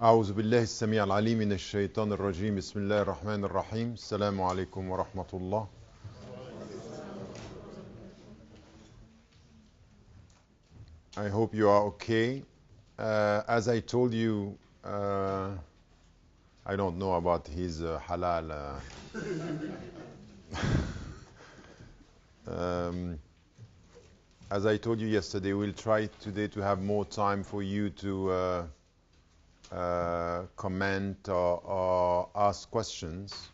أعوذ بالله السميع العليم من الشيطان الرجيم بسم الله الرحمن الرحيم السلام عليكم ورحمة الله. I hope you are okay. As I told you, I don't know about his halal. As I told you yesterday, we'll try today to have more time for you to comment or ask questions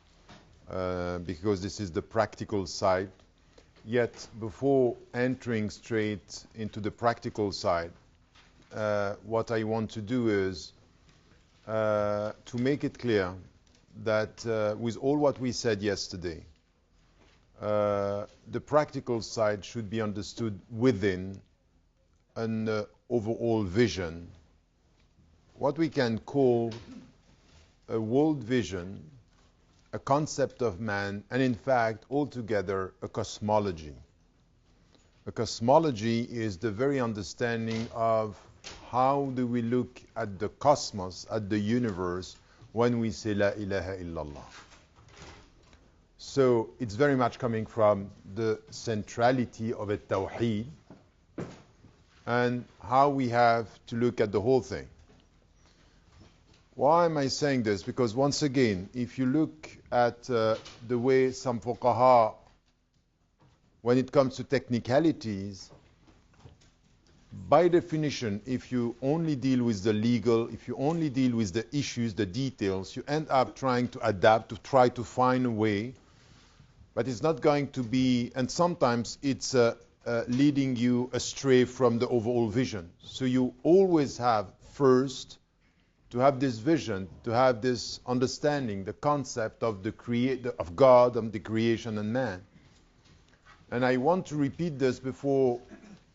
because this is the practical side. Yet, before entering straight into the practical side, what I want to do is to make it clear that with all what we said yesterday, the practical side should be understood within an overall vision, what we can call a world vision, a concept of man, and in fact, altogether, a cosmology. A cosmology is the very understanding of how do we look at the cosmos, at the universe, when we say La ilaha illallah. So it's very much coming from the centrality of a tawheed and how we have to look at the whole thing. Why am I saying this? Because once again, if you look at the way some fuqaha, when it comes to technicalities, by definition, if you only deal with the legal, if you only deal with the issues, the details, you end up trying to adapt, to try to find a way, but it's not going to be, and sometimes it's leading you astray from the overall vision. So you always have first to have this vision, to have this understanding, the concept of of God, of the creation and man. And I want to repeat this before,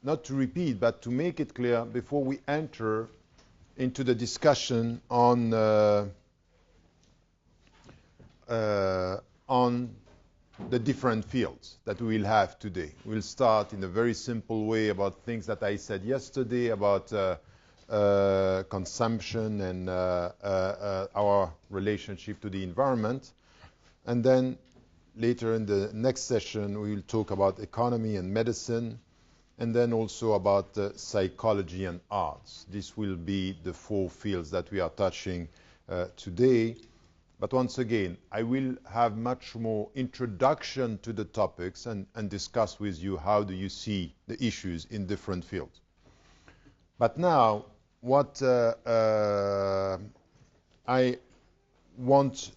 not to repeat, but to make it clear before we enter into the discussion on the different fields that we will have today. We'll start in a very simple way about things that I said yesterday about consumption and our relationship to the environment. And then later in the next session, we will talk about economy and medicine, and then also about psychology and arts. This will be the four fields that we are touching today. But once again, I will have much more introduction to the topics and discuss with you how do you see the issues in different fields. But now, what I want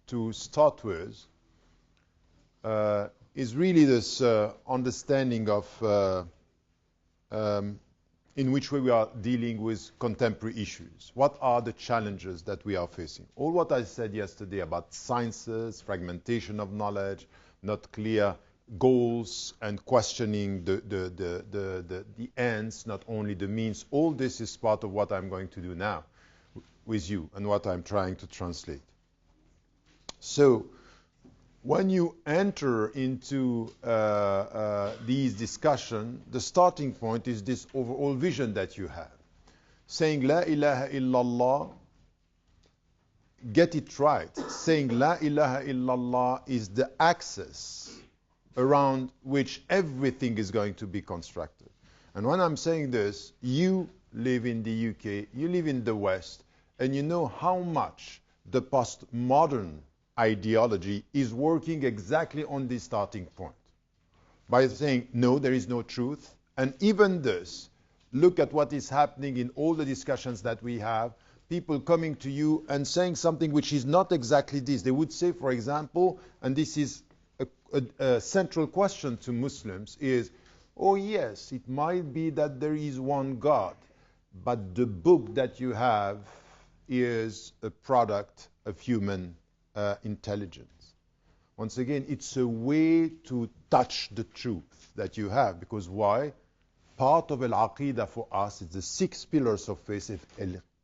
to start with is really this understanding of in which way we are dealing with contemporary issues. What are the challenges that we are facing? All what I said yesterday about sciences, fragmentation of knowledge, not clear goals, and questioning the ends, not only the means, all this is part of what I'm going to do now with you and what I'm trying to translate. So when you enter into these discussions, the starting point is this overall vision that you have. Saying La ilaha illallah, get it right. Saying La ilaha illallah is the axis around which everything is going to be constructed. And when I'm saying this, you live in the UK, you live in the West, and you know how much the postmodern ideology is working exactly on this starting point. By saying, no, there is no truth. And even this, look at what is happening in all the discussions that we have, people coming to you and saying something which is not exactly this. They would say, for example, and this is a central question to Muslims is, oh yes, it might be that there is one God, but the book that you have is a product of human intelligence. Once again, it's a way to touch the truth that you have, because why? Part of al-aqidah for us is the 6 pillars of faith,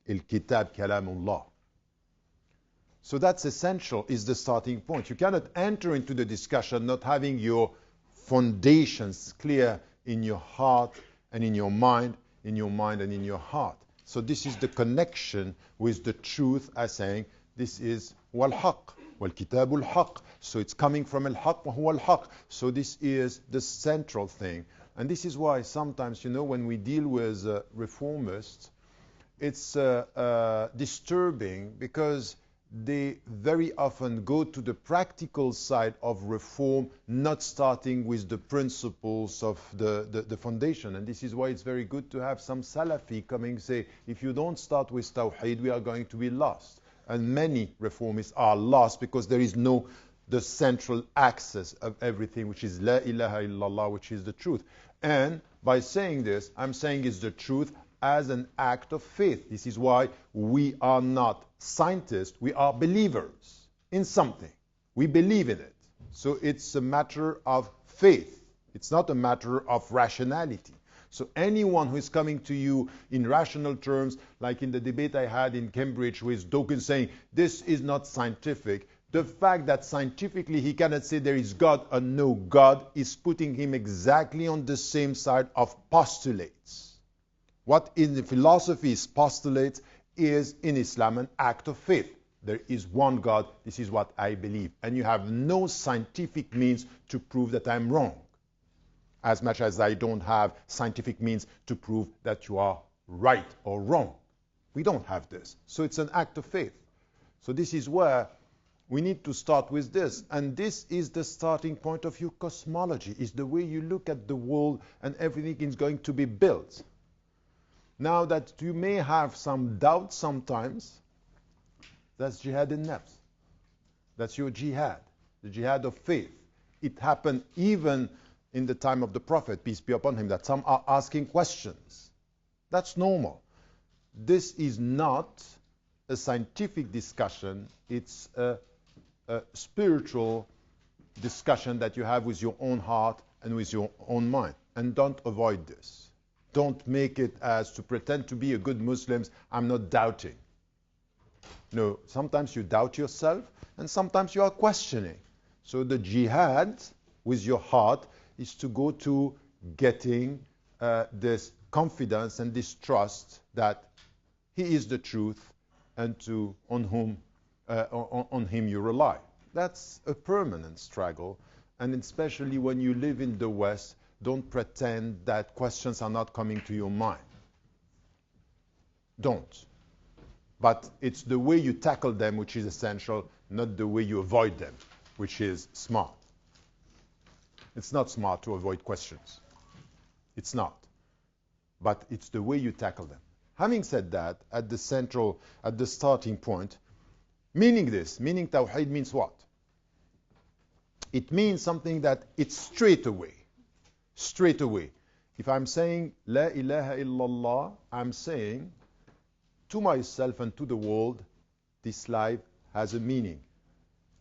al-kitab kalamullah. So that's essential, is the starting point. You cannot enter into the discussion not having your foundations clear in your heart and in your mind and in your heart. So this is the connection with the truth as saying this is wal-haq, wal-kitabul haq. So it's coming from al-haq wa huwa al-haq. So this is the central thing. And this is why sometimes, when we deal with reformists, it's disturbing because they very often go to the practical side of reform, not starting with the principles of the foundation. And this is why it's very good to have some Salafi coming and say, if you don't start with Tawheed, we are going to be lost. And many reformists are lost because there is the central axis of everything, which is La ilaha illallah, which is the truth. And by saying this, I'm saying it's the truth as an act of faith. This is why we are not scientists, we are believers in something. We believe in it. So it's a matter of faith. It's not a matter of rationality. So anyone who is coming to you in rational terms, like in the debate I had in Cambridge with Dawkins saying, this is not scientific, the fact that scientifically he cannot say there is God or no God is putting him exactly on the same side of postulates. What in the philosophy is postulates is in Islam an act of faith. There is one God, this is what I believe. And you have no scientific means to prove that I'm wrong. As much as I don't have scientific means to prove that you are right or wrong. We don't have this. So it's an act of faith. So this is where we need to start with this. And this is the starting point of your cosmology. It's the way you look at the world and everything is going to be built. Now that you may have some doubt sometimes, that's jihad in nafs. That's your jihad, the jihad of faith. It happened even in the time of the Prophet, peace be upon him, that some are asking questions. That's normal. This is not a scientific discussion. It's a spiritual discussion that you have with your own heart and with your own mind. And don't avoid this. Don't make it as to pretend to be a good Muslim. I'm not doubting. No, sometimes you doubt yourself and sometimes you are questioning. So the jihad with your heart is to go to getting this confidence and this trust that he is the truth and on him you rely. That's a permanent struggle, and especially when you live in the West, don't pretend that questions are not coming to your mind. Don't. But it's the way you tackle them which is essential, not the way you avoid them, which is smart. It's not smart to avoid questions. It's not. But it's the way you tackle them. Having said that, at the starting point, meaning Tawheed means what? It means something that it's straight away. Straight away. If I'm saying La ilaha illallah, I'm saying to myself and to the world, this life has a meaning.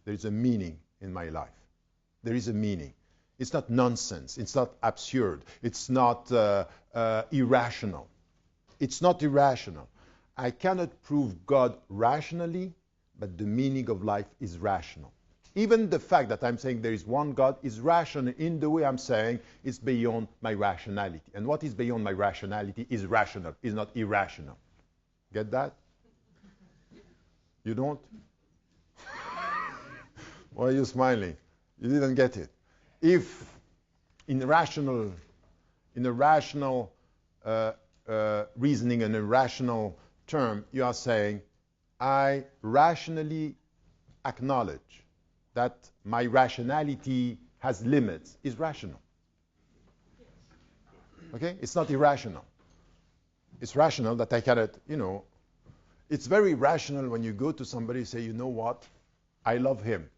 There is a meaning in my life. There is a meaning. It's not nonsense. It's not absurd. It's not irrational. It's not irrational. I cannot prove God rationally, but the meaning of life is rational. Even the fact that I'm saying there is one God is rational in the way I'm saying it's beyond my rationality. And what is beyond my rationality is rational, is not irrational. Get that? You don't? Why are you smiling? You didn't get it. If in a rational reasoning and a rational term, you are saying, I rationally acknowledge that my rationality has limits, is rational. Okay? It's not irrational. It's rational that I cannot, it's very rational when you go to somebody and say, you know what? I love him.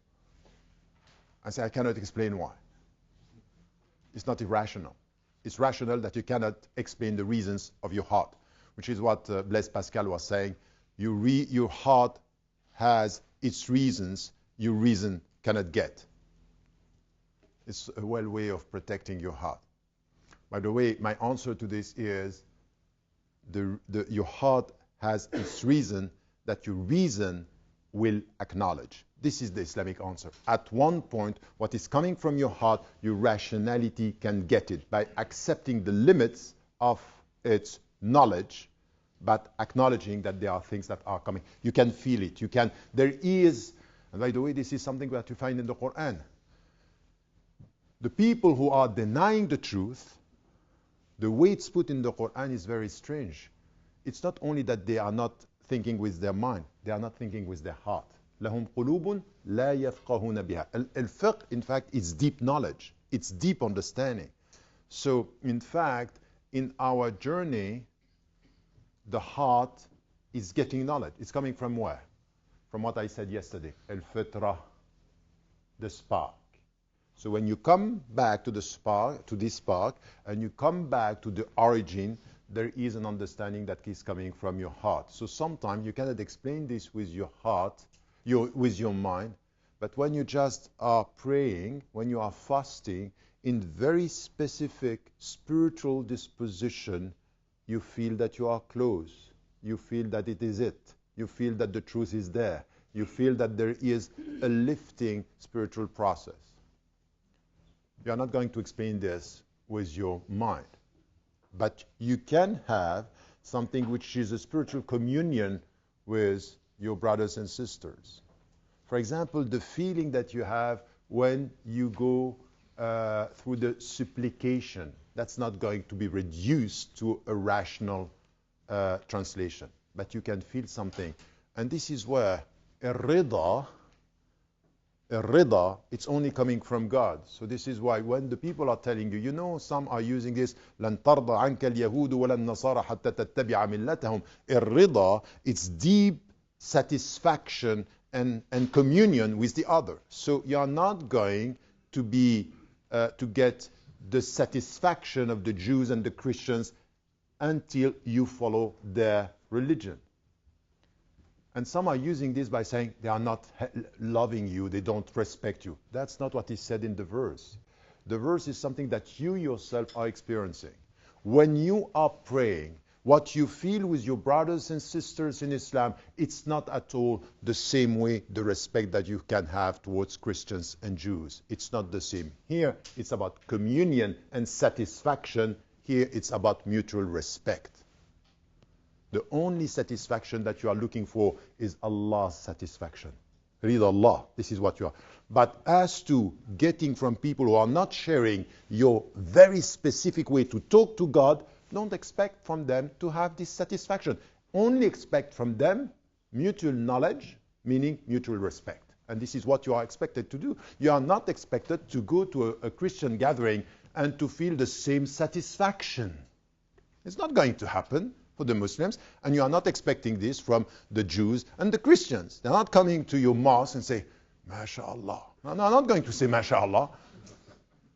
I say, I cannot explain why. It's not irrational. It's rational that you cannot explain the reasons of your heart, which is what Blaise Pascal was saying. Your heart has its reasons, your reason cannot get. It's a well way of protecting your heart. By the way, my answer to this is your heart has its reason that your reason will acknowledge. This is the Islamic answer. At one point, what is coming from your heart, your rationality can get it by accepting the limits of its knowledge but acknowledging that there are things that are coming. You can feel it. There is, and by the way, this is something that you find in the Quran. The people who are denying the truth, the way it's put in the Quran is very strange. It's not only that they are not thinking with their mind, they are not thinking with their heart. لهم قلوب لا يفقهون بها. Al-fiqh, in fact, is deep knowledge. It's deep understanding. So, in fact, in our journey, the heart is getting knowledge. It's coming from where? From what I said yesterday. Al-fitra, the spark. So when you come back to the spark, to this spark, and you come back to the origin, there is an understanding that is coming from your heart. So sometimes you cannot explain this with your heart, with your mind, but when you just are praying, when you are fasting, in very specific spiritual disposition, you feel that you are close. You feel that it is it. You feel that the truth is there. You feel that there is a lifting spiritual process. You are not going to explain this with your mind. But you can have something which is a spiritual communion with your brothers and sisters. For example, the feeling that you have when you go through the supplication. That's not going to be reduced to a rational translation. But you can feel something. And this is where الرضا, it's only coming from God. So this is why when the people are telling you, you know, some are using this, لن ترضى عنك اليهود ولا النصارى حتى تتبع ملتهم. الرضا, it's deep satisfaction and communion with the other. So you are not going to be to get the satisfaction of the Jews and the Christians until you follow their religion. And some are using this by saying they are not loving you, they don't respect you. That's not what is said in the verse. The verse is something that you yourself are experiencing. When you are praying, what you feel with your brothers and sisters in Islam, it's not at all the same way, the respect that you can have towards Christians and Jews. It's not the same. Here, it's about communion and satisfaction. Here, it's about mutual respect. The only satisfaction that you are looking for is Allah's satisfaction. Read Allah. This is what you are. But as to getting from people who are not sharing your very specific way to talk to God, don't expect from them to have this satisfaction. Only expect from them mutual knowledge, meaning mutual respect. And this is what you are expected to do. You are not expected to go to a Christian gathering and to feel the same satisfaction. It's not going to happen for the Muslims, and you are not expecting this from the Jews and the Christians. They're not coming to your mosque and say, MashaAllah. No, they're not going to say MashaAllah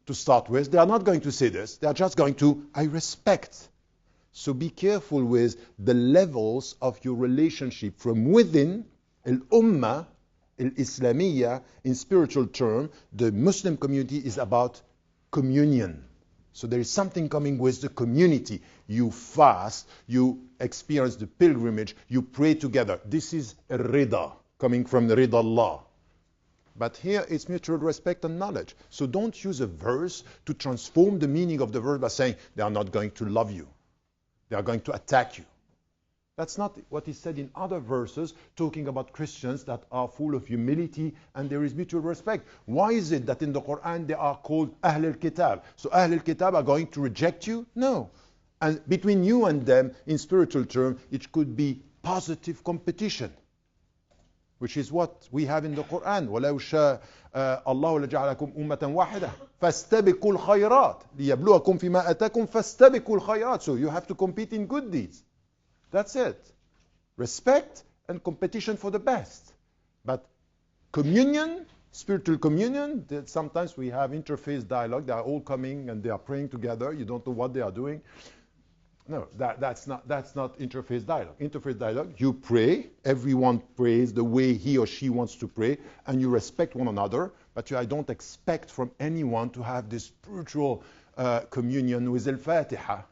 to start with. They are not going to say this. They are just going to, I respect. So be careful with the levels of your relationship from within al-Ummah, al-Islamiyya, in spiritual term. The Muslim community is about communion. So there is something coming with the community. You fast, you experience the pilgrimage, you pray together. This is rida, coming from the rida Allah. But here it's mutual respect and knowledge. So don't use a verse to transform the meaning of the verse by saying they are not going to love you. They are going to attack you. That's not what is said in other verses talking about Christians that are full of humility and there is mutual respect. Why is it that in the Quran they are called Ahl al-Kitab? So Ahl al-Kitab are going to reject you? No. And between you and them, in spiritual terms, it could be positive competition, which is what we have in the Quran. وَلَوْ شَاءَ اللَّهُ لَجَعَلَكُمْ أُمَّةً وَاحِدَةً فَاسْتَبِقُوا الْخَيْرَاتِ لِيَبْلُوَكُمْ فِي مَا أَتَاكُمْ فَاسْتَبِقُوا الْخَيْرَاتِ. So you have to compete in good deeds. That's it. Respect and competition for the best. But communion, spiritual communion, that sometimes we have interfaith dialogue. They are all coming and they are praying together. You don't know what they are doing. No, that's not interfaith dialogue. Interfaith dialogue, you pray. Everyone prays the way he or she wants to pray, and you respect one another. But I don't expect from anyone to have this spiritual communion with Al-Fatiha.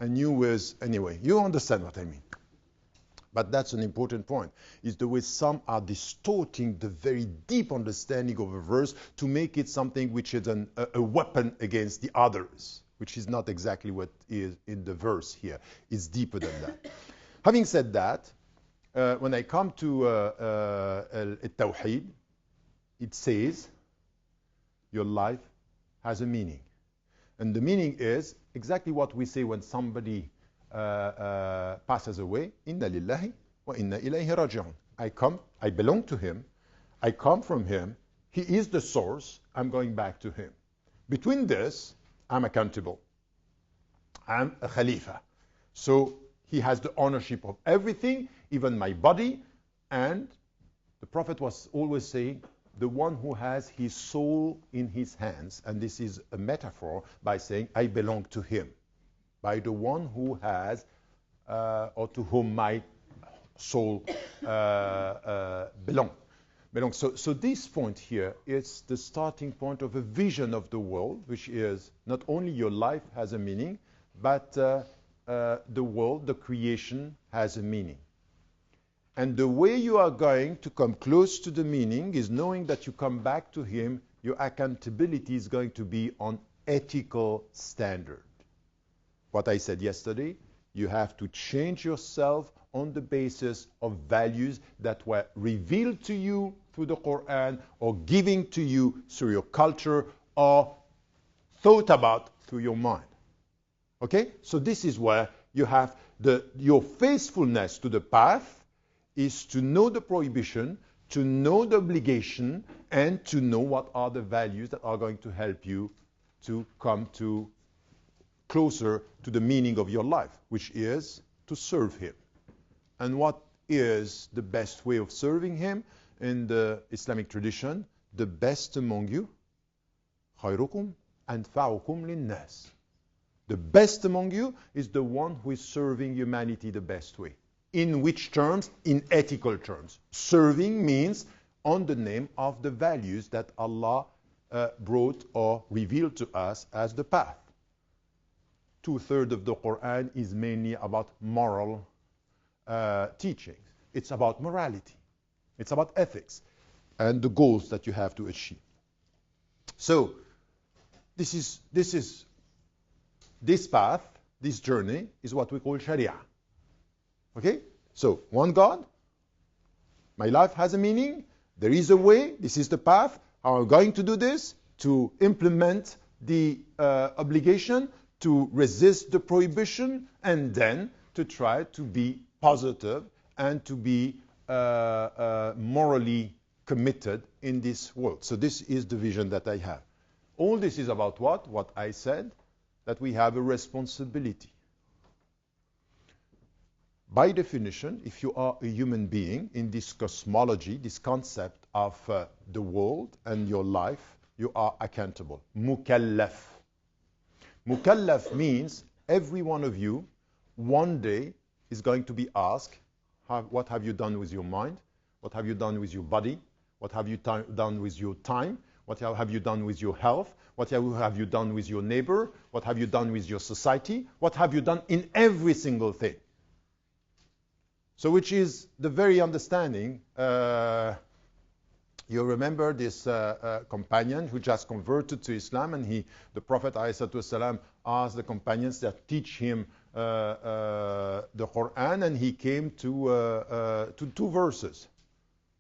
And you with, anyway, you understand what I mean. But that's an important point, is the way some are distorting the very deep understanding of a verse to make it something which is a weapon against the others. which is not exactly what is in the verse here. It's deeper than that. Having said that, when I come to Al-Tawheed, it says your life has a meaning. And the meaning is exactly what we say when somebody passes away. Inna lillahi wa inna ilayhi raji'un. I belong to him. I come from him. He is the source. I'm going back to him. Between this, I'm accountable. I'm a Khalifa. So he has the ownership of everything, even my body. And the Prophet was always saying, the one who has his soul in his hands, and this is a metaphor by saying, I belong to him, by the one who has, or to whom my soul belongs. So this point here is the starting point of a vision of the world, which is not only your life has a meaning, but the world, the creation, has a meaning. And the way you are going to come close to the meaning is knowing that you come back to him, your accountability is going to be on ethical standard. What I said yesterday, you have to change yourself on the basis of values that were revealed to you through the Quran or given to you through your culture or thought about through your mind. Okay? So this is where you have your faithfulness to the path is to know the prohibition, to know the obligation, and to know what are the values that are going to help you to come to closer to the meaning of your life, which is to serve him. And what is the best way of serving him in the Islamic tradition? The best among you, خيركم أنفعكم للناس. The best among you is the one who is serving humanity the best way. In which terms? In ethical terms. Serving means on the name of the values that Allah brought or revealed to us as the path. 2/3 of the Quran is mainly about moral teachings. It's about morality. It's about ethics and the goals that you have to achieve. So this path, this journey is what we call Sharia. Okay? So, one God, my life has a meaning, there is a way, this is the path, how I'm going to do this, to implement the obligation, to resist the prohibition, and then to try to be positive and to be morally committed in this world. So this is the vision that I have. All this is about what? What I said, that we have a responsibility. By definition, if you are a human being in this cosmology, this concept of the world and your life, you are accountable. Mukallaf. Mukallaf means every one of you one day is going to be asked, what have you done with your mind? What have you done with your body? What have you done with your time? What have you done with your health? What have you done with your neighbor? What have you done with your society? What have you done in every single thing? So which is the very understanding. You remember this companion who just converted to Islam, and the Prophet ﷺ asked the companions that teach him the Quran, and he came to 2 verses.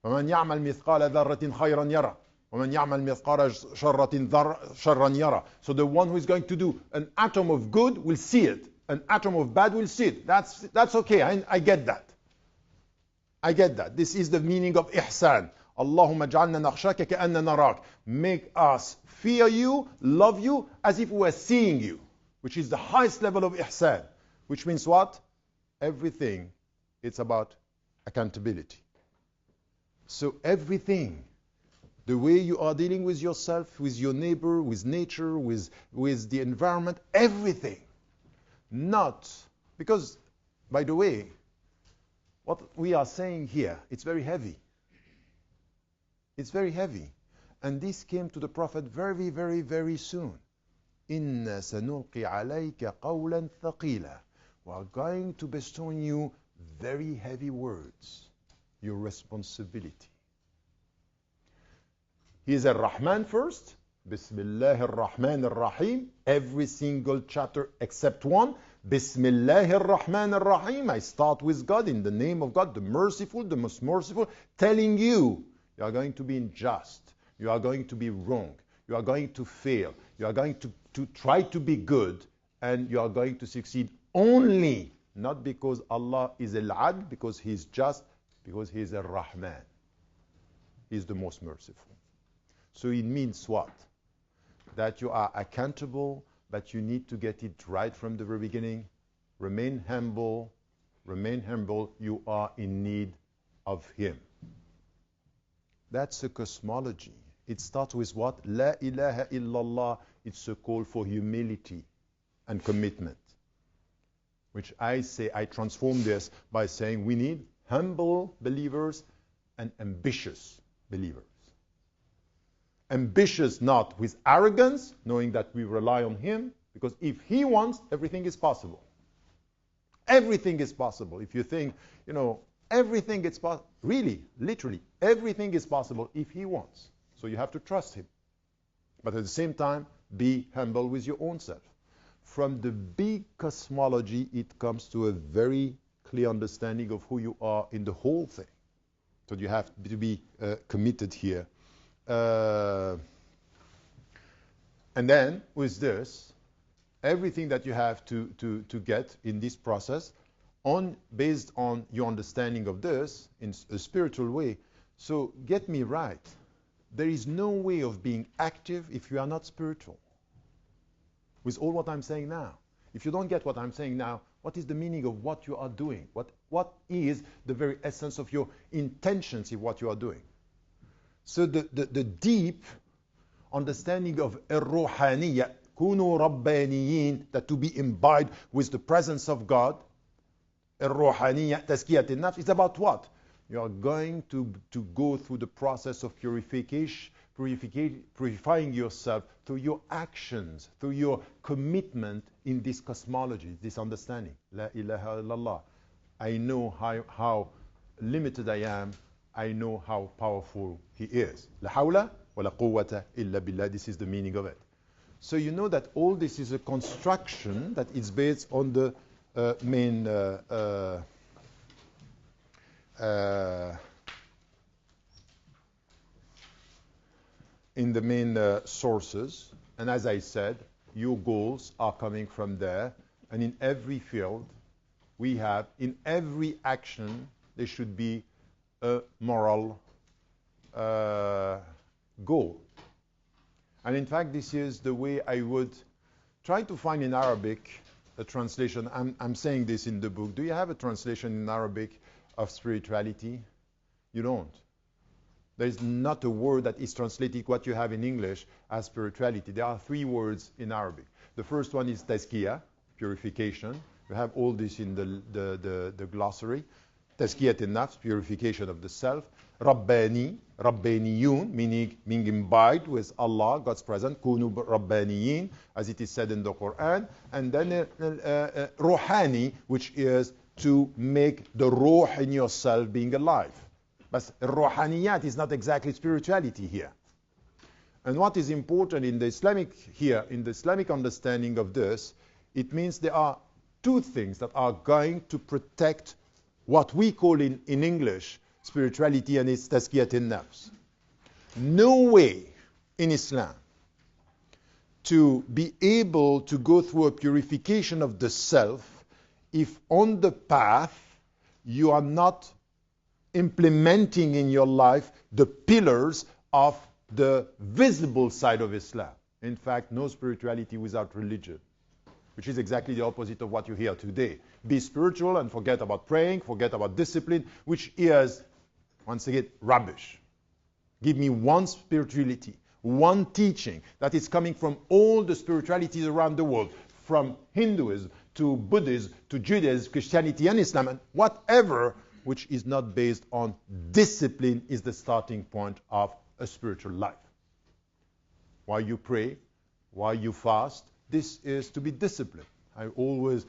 وَمَنْ يَعْمَلْ مِثْقَالَ ذَرَّةٍ خَيْرًا يَرَى وَمَنْ يَعْمَلْ مِثْقَالَ شَرًّا يَرَى. So the one who is going to do an atom of good will see it. An atom of bad will see it. That's okay. I get that. I get that. This is the meaning of ihsan. Allahumma ja'alna nakhshaka ka'anna narak. Make us fear you, love you, as if we were seeing you, which is the highest level of ihsan. Which means what? Everything, it's about accountability. So everything, the way you are dealing with yourself, with your neighbor, with nature, with the environment, everything. Not, because, by the way, what we are saying here, it's very heavy. It's very heavy. And this came to the Prophet very, very, very soon. إِنَّا سَنُلْقِي عَلَيْكَ قَوْلًا ثَقِيلًا. We are going to bestow on you very heavy words. Your responsibility. He is Ar-Rahman first, Bismillahir Rahmanir Rahim. Every single chapter except one. Bismillahir Rahmanir Rahim. I start with God, in the name of God, the merciful, the most merciful, telling you are going to be unjust. You are going to be wrong. You are going to fail. You are going to try to be good, and you are going to succeed only, not because Allah is al-adl, because He's just, because He's ar-Rahman. He's the most merciful. So it means what? That you are accountable, but you need to get it right from the very beginning. Remain humble. Remain humble. You are in need of Him. That's a cosmology. It starts with what? La ilaha illallah. It's a call for humility and commitment. Which I say, I transform this by saying we need humble believers and ambitious believers. Ambitious not with arrogance, knowing that we rely on Him, because if He wants, everything is possible. Everything is possible. If you think, everything is possible. Really, literally, everything is possible if He wants. So you have to trust Him. But at the same time, be humble with your own self. From the big cosmology, it comes to a very clear understanding of who you are in the whole thing. So you have to be committed here. And then, with this, everything that you have to get in this process, based on your understanding of this in a spiritual way. So get me right. There is no way of being active if you are not spiritual. With all what I'm saying now. If you don't get what I'm saying now, what is the meaning of what you are doing? What is the very essence of your intentions in what you are doing? So the deep understanding of ar-ruhaniyya, kunu rabbaniyin, that to be imbibed with the presence of God, ar-ruhaniyya, tazkiyat an-nafs, is about what? You are going to go through the process of purifying yourself through your actions, through your commitment in this cosmology, this understanding. La ilaha illallah. I know how limited I am. I know how powerful He is. La hawla wa la quwwata illa billah. This is the meaning of it. So you know that all this is a construction that is based on the main in the main sources. And as I said, your goals are coming from there. And in every field, in every action, there should be a moral goal. And in fact, this is the way I would try to find in Arabic a translation. I'm saying this in the book. Do you have a translation in Arabic of spirituality? You don't. There is not a word that is translated what you have in English as spirituality. There are 3 words in Arabic. The first one is tazkiyah, purification. You have all this in the glossary. Tazkiyat an-nafs, purification of the self. Rabbani, Rabbaniyun, meaning being imbibed with Allah, God's presence. Kunu Rabbaniyin, as it is said in the Quran. And then Ruhani, which is to make the ruh in yourself being alive. But Ruhaniyat is not exactly spirituality here. And what is important in the Islamic understanding of this, it means there are 2 things that are going to protect what we call in English spirituality, and it's tazkiyat an-nafs. No way in Islam to be able to go through a purification of the self if on the path you are not implementing in your life the pillars of the visible side of Islam. In fact, no spirituality without religion, which is exactly the opposite of what you hear today. Be spiritual and forget about praying, forget about discipline, which is, once again, rubbish. Give me one spirituality, one teaching that is coming from all the spiritualities around the world, from Hinduism to Buddhism to Judaism, Christianity and Islam, and whatever which is not based on discipline is the starting point of a spiritual life. While you pray, while you fast, this is to be disciplined. I always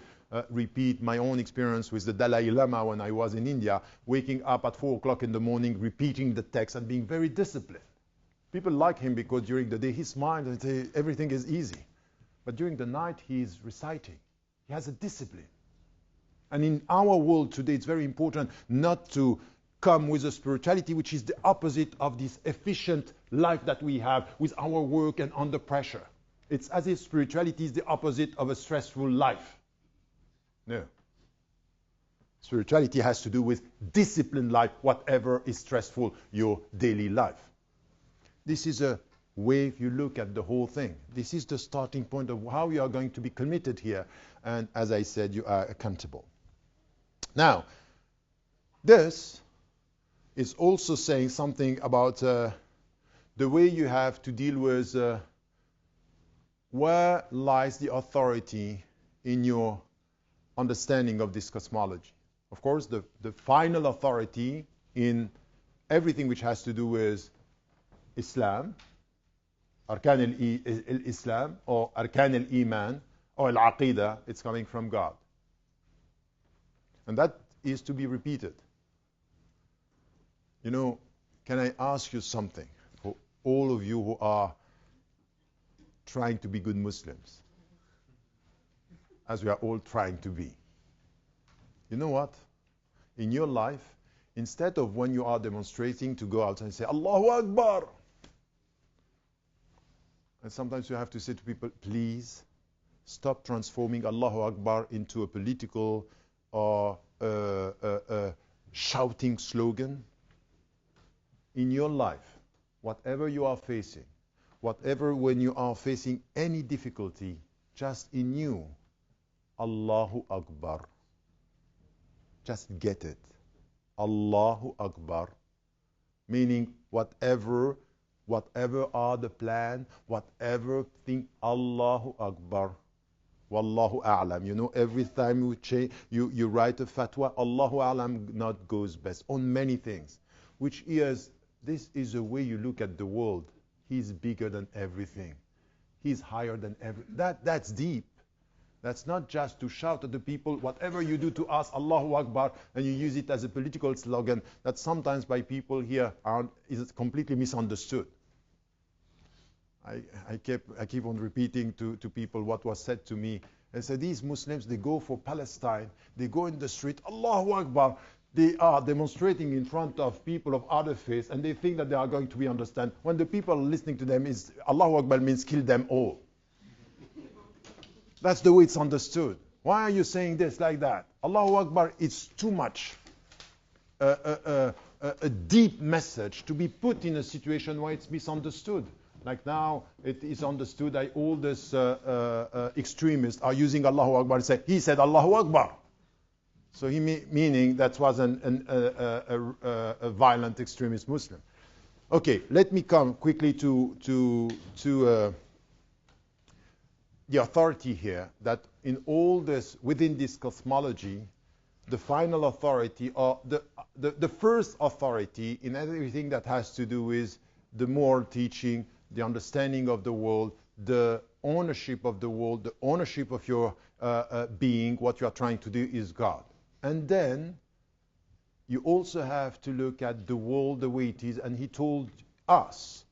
repeat my own experience with the Dalai Lama when I was in India, waking up at 4 o'clock in the morning, repeating the text and being very disciplined. People like him because during the day he smiles and say everything is easy. But during the night he is reciting. He has a discipline. And in our world today, it's very important not to come with a spirituality which is the opposite of this efficient life that we have with our work and under pressure. It's as if spirituality is the opposite of a stressful life. No. Spirituality has to do with disciplined life, whatever is stressful, your daily life. This is a way if you look at the whole thing. This is the starting point of how you are going to be committed here. And as I said, you are accountable. Now, this is also saying something about the way you have to deal with where lies the authority in your understanding of this cosmology. Of course, the final authority in everything which has to do with Islam, Arkan al-Islam, or Arkan al-Iman, or al-Aqidah, it's coming from God. And that is to be repeated. You know, can I ask you something? For all of you who are trying to be good Muslims, as we are all trying to be. You know what? In your life, instead of when you are demonstrating to go out and say, Allahu Akbar, and sometimes you have to say to people, please stop transforming Allahu Akbar into a political or a shouting slogan. In your life, whatever you are facing, whatever when you are facing any difficulty, just in you, Allahu Akbar. Just get it. Allahu Akbar. Meaning whatever are the plan, whatever thing, Allahu Akbar. Wallahu a'lam. You know, every time you write a fatwa, Allahu a'lam not goes best on many things. Which is, this is the way you look at the world. He's bigger than everything. He's higher than everything. That's deep. That's not just to shout at the people, whatever you do to us, Allahu Akbar, and you use it as a political slogan that sometimes by people here is completely misunderstood. I keep on repeating to people what was said to me. I said, these Muslims, they go for Palestine, they go in the street, Allahu Akbar, they are demonstrating in front of people of other faiths, and they think that they are going to be understood. When the people listening to them is, Allahu Akbar means kill them all. That's the way it's understood. Why are you saying this like that? Allahu Akbar is too much a deep message to be put in a situation where it's misunderstood. Like now, it is understood that all these extremists are using Allahu Akbar and say, he said Allahu Akbar. So he meaning that was a violent extremist Muslim. Okay, let me come quickly to the authority here, that in all this, within this cosmology, the final authority, or the first authority in everything that has to do with the moral teaching, the understanding of the world, the ownership of the world, the ownership of your being, what you are trying to do is God. And then you also have to look at the world the way it is, and he told us,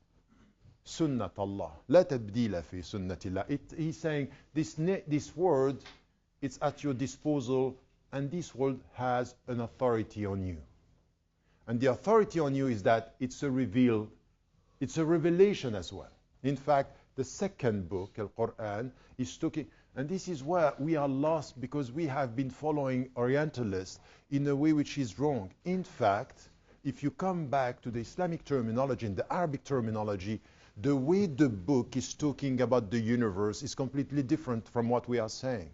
Sunnat Allah. La tabdila fi sunnatillah. He's saying this word, it's at your disposal, and this word has an authority on you. And the authority on you is that it's a revelation as well. In fact, the second book, Al-Quran, is talking, and this is where we are lost because we have been following Orientalists in a way which is wrong. In fact, if you come back to the Islamic terminology and the Arabic terminology, the way the book is talking about the universe is completely different from what we are saying.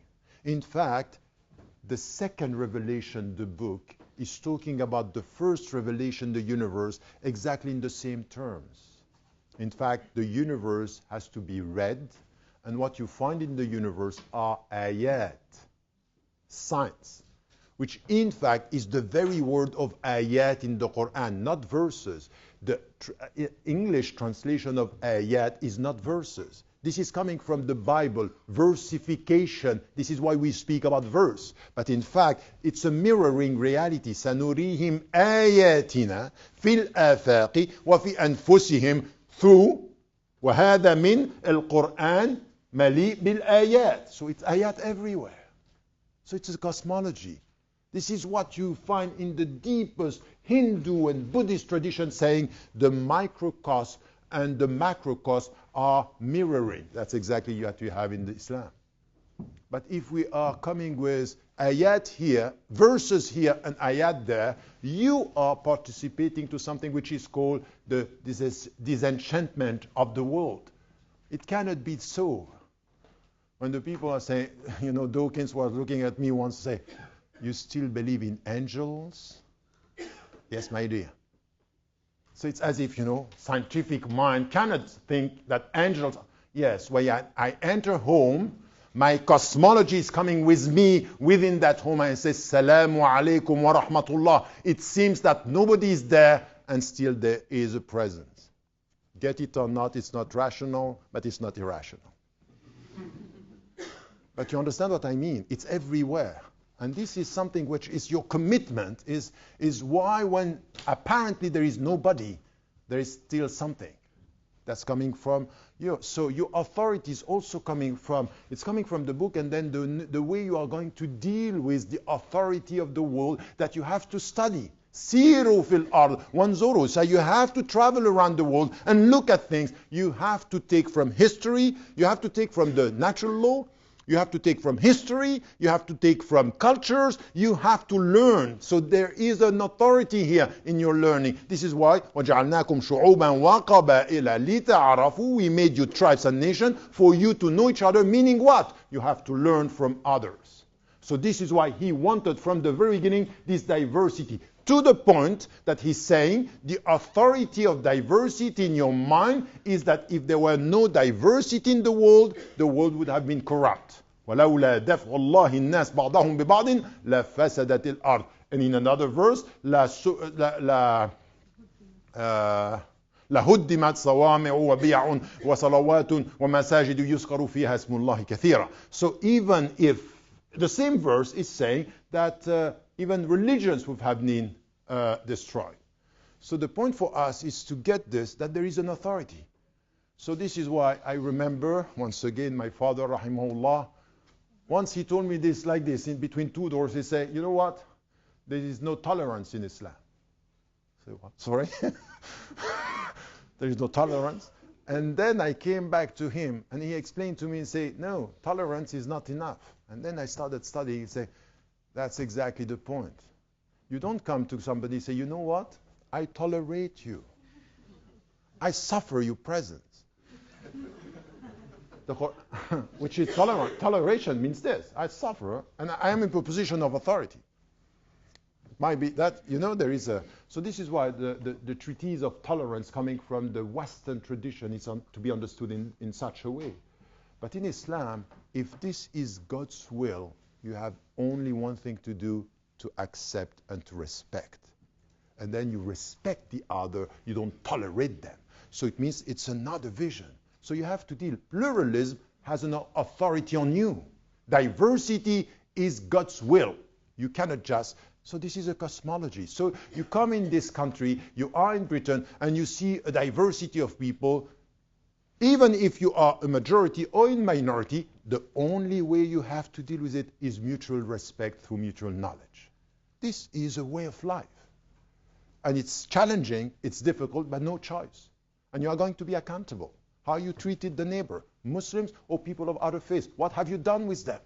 In fact, the second revelation, the book, is talking about the first revelation, the universe, exactly in the same terms. In fact, the universe has to be read, and what you find in the universe are ayat, signs, which in fact is the very word of ayat in the Quran, not verses. The English translation of ayat is not verses. This is coming from the Bible, versification. This is why we speak about verse. But in fact, it's a mirroring reality. سَنُرِيهِمْ آيَاتِنَا فِي الْآفَاقِ وَفِي أَنفُسِهِمْ through وهذا من القرآن مليء بالآيات. So it's ayat everywhere. So it's a cosmology. This is what you find in the deepest Hindu and Buddhist tradition, saying the microcosm and the macrocosm are mirroring. That's exactly what you have in the Islam. But if we are coming with ayat here, verses here, and ayat there, you are participating to something which is called the disenchantment of the world. It cannot be so. When the people are saying, Dawkins was looking at me once and say, you still believe in angels? Yes, my dear. So it's as if, scientific mind cannot think that angels... Yes, when I enter home, my cosmology is coming with me within that home and says, Salamu alaykum wa rahmatullah. It seems that nobody is there and still there is a presence. Get it or not, it's not rational, but it's not irrational. But you understand what I mean? It's everywhere. And this is something which is your commitment, is why when apparently there is nobody, there is still something that's coming from you. So your authority is also coming from the book, and then the way you are going to deal with the authority of the world that you have to study. Siru fil ard wanzuru. So you have to travel around the world and look at things. You have to take from history, you have to take from the natural law, you have to take from history, you have to take from cultures, you have to learn. So there is an authority here in your learning. This is why وَجَعَلْنَاكُمْ شُعُوبًا وَقَبَائِلَ لِتَعَرَفُوا. We made you tribes and nations for you to know each other, meaning what? You have to learn from others. So this is why he wanted from the very beginning this diversity. To the point that he's saying the authority of diversity in your mind is that if there were no diversity in the world would have been corrupt. وَلَوْلَا دَفْعُ اللَّهِ النَّاسِ بَعْضَهُمْ بِبَعْضٍ لَفَسَدَتِ الْأَرْضِ. And in another verse, لَهُدِّمَتْ صَوَامِعُ وَبِيَعٌ وَصَلَوَاتٌ وَمَسَاجِدُ يُذْكَرُ فِيهَا اسْمُ اللَّهِ كَثِيرًا. So even if the same verse is saying that even religions would have been destroyed. So the point for us is to get this, that there is an authority. So this is why I remember, once again, my father, rahimahullah, once he told me this like this, in between two doors, he said, you know what? There is no tolerance in Islam. I said, what? Sorry? There is no tolerance? And then I came back to him, and he explained to me and said, no, tolerance is not enough. And then I started studying and say, that's exactly the point. You don't come to somebody and say, you know what? I tolerate you. I suffer your presence. Which is tolerant. Toleration means this. I suffer, and I am in a position of authority. Might be that, there is a... So this is why the treatise of tolerance coming from the Western tradition is to be understood in such a way. But in Islam, if this is God's will, you have only one thing to do, to accept and to respect. And then you respect the other, you don't tolerate them. So it means it's another vision. So you have to deal. Pluralism has an authority on you. Diversity is God's will. You cannot just... So this is a cosmology. So you come in this country, you are in Britain, and you see a diversity of people. Even if you are a majority or in minority, the only way you have to deal with it is mutual respect through mutual knowledge. This is a way of life. And it's challenging, it's difficult, but no choice. And you are going to be accountable. How you treated the neighbor, Muslims or people of other faiths. What have you done with them?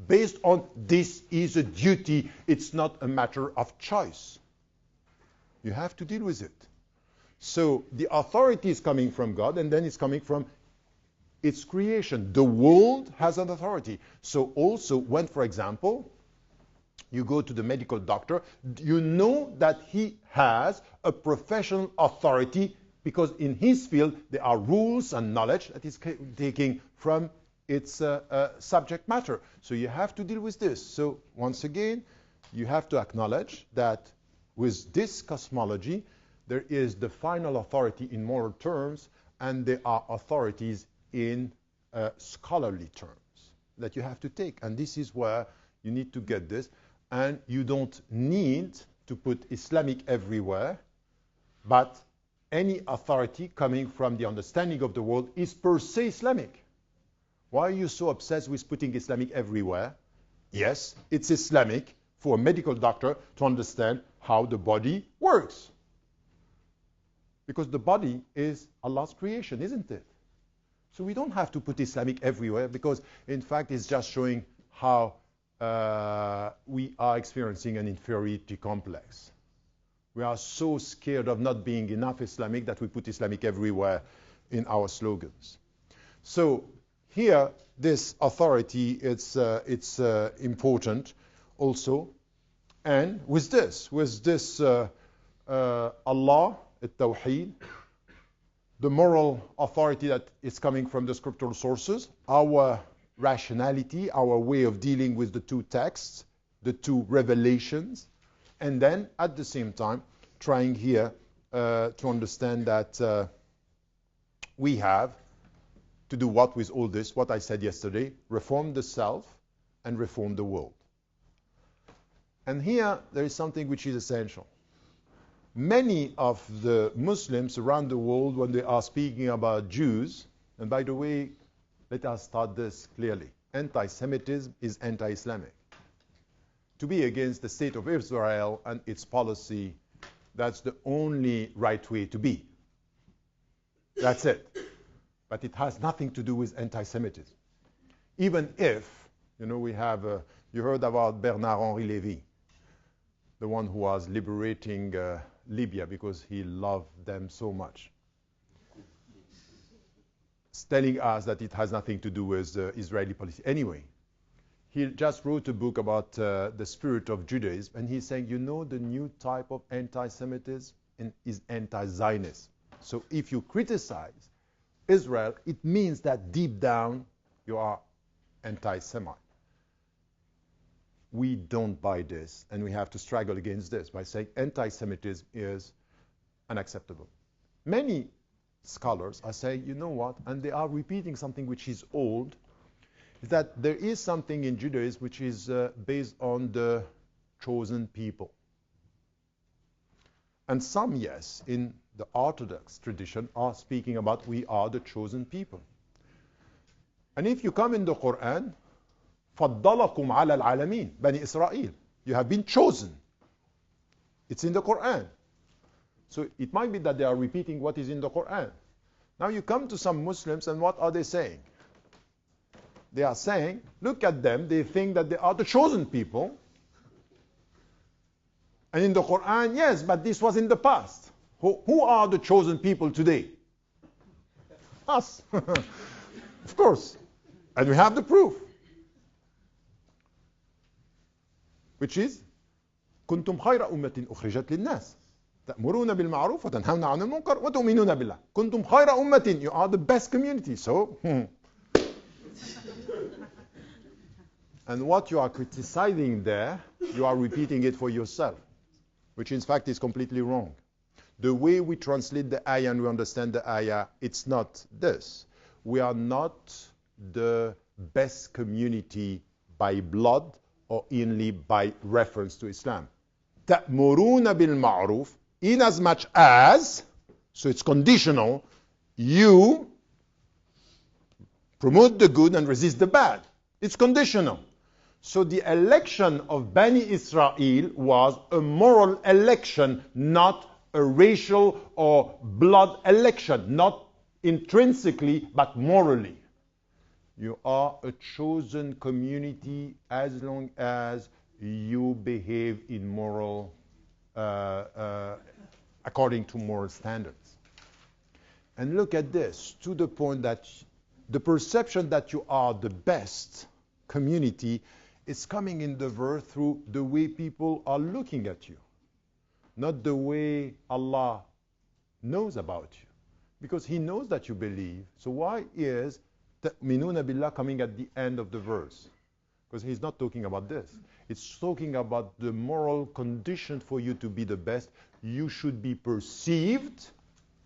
Based on this is a duty, it's not a matter of choice. You have to deal with it. So the authority is coming from God, and then it's coming from its creation. The world has an authority. So also when, for example, you go to the medical doctor, you know that he has a professional authority because in his field there are rules and knowledge that he's taking from its subject matter. So you have to deal with this. So once again, you have to acknowledge that with this cosmology, there is the final authority in moral terms, and there are authorities in scholarly terms that you have to take. And this is where you need to get this. And you don't need to put Islamic everywhere, but any authority coming from the understanding of the world is per se Islamic. Why are you so obsessed with putting Islamic everywhere? Yes, it's Islamic for a medical doctor to understand how the body works. Because the body is Allah's creation, isn't it? So we don't have to put Islamic everywhere because, in fact, it's just showing how we are experiencing an inferiority complex. We are so scared of not being enough Islamic that we put Islamic everywhere in our slogans. So here, this authority, it's important also. And with this Allah, At-Tawheed, the moral authority that is coming from the scriptural sources, our rationality, our way of dealing with the two texts, the two revelations, and then at the same time trying here to understand that we have to do what with all this, what I said yesterday, reform the self and reform the world. And here there is something which is essential. Many of the Muslims around the world, when they are speaking about Jews, and by the way, let us start this clearly. Anti-Semitism is anti-Islamic. To be against the state of Israel and its policy, that's the only right way to be. That's it. But it has nothing to do with anti-Semitism. Even if, we have, you heard about Bernard-Henri Lévy, the one who was liberating Libya because he loved them so much. It's telling us that it has nothing to do with Israeli policy. Anyway, he just wrote a book about the spirit of Judaism, and he's saying, the new type of anti-Semitism is anti-Zionist. So if you criticize Israel, it means that deep down you are anti-Semite. We don't buy this, and we have to struggle against this by saying anti-Semitism is unacceptable. Many scholars are saying, and they are repeating something which is old, is that there is something in Judaism which is based on the chosen people. And some, yes, in the Orthodox tradition are speaking about we are the chosen people. And if you come in the Quran, فَضَّلَكُمْ عَلَى الْعَالَمِينَ Bani Israel. You have been chosen. It's in the Quran. So it might be that they are repeating what is in the Quran. Now you come to some Muslims, and what are they saying? They are saying, look at them, they think that they are the chosen people. And in the Quran, yes, but this was in the past. Who are the chosen people today? Us. Of course. And we have the proof. Which is كنتم خير أمة أخرجت للناس تأمرون بالمعروف وتنهون عن المنكر وتؤمنون بالله. كنتم خير أمة. You are the best community. So, and what you are criticizing there, you are repeating it for yourself, which in fact is completely wrong. The way we translate the ayah and we understand the ayah, it's not this. We are not the best community by blood or only by reference to Islam. تَأْمُرُونَ بِالْمَعْرُوفِ in as much as, so it's conditional, you promote the good and resist the bad. It's conditional. So the election of Bani Israel was a moral election, not a racial or blood election, not intrinsically, but morally. You are a chosen community as long as you behave in moral, according to moral standards. And look at this, to the point that the perception that you are the best community is coming in the verse through the way people are looking at you, not the way Allah knows about you. Because He knows that you believe. So why is تَأْمِنُونَ بِاللَّهِ coming at the end of the verse? Because He's not talking about this. It's talking about the moral condition for you to be the best. You should be perceived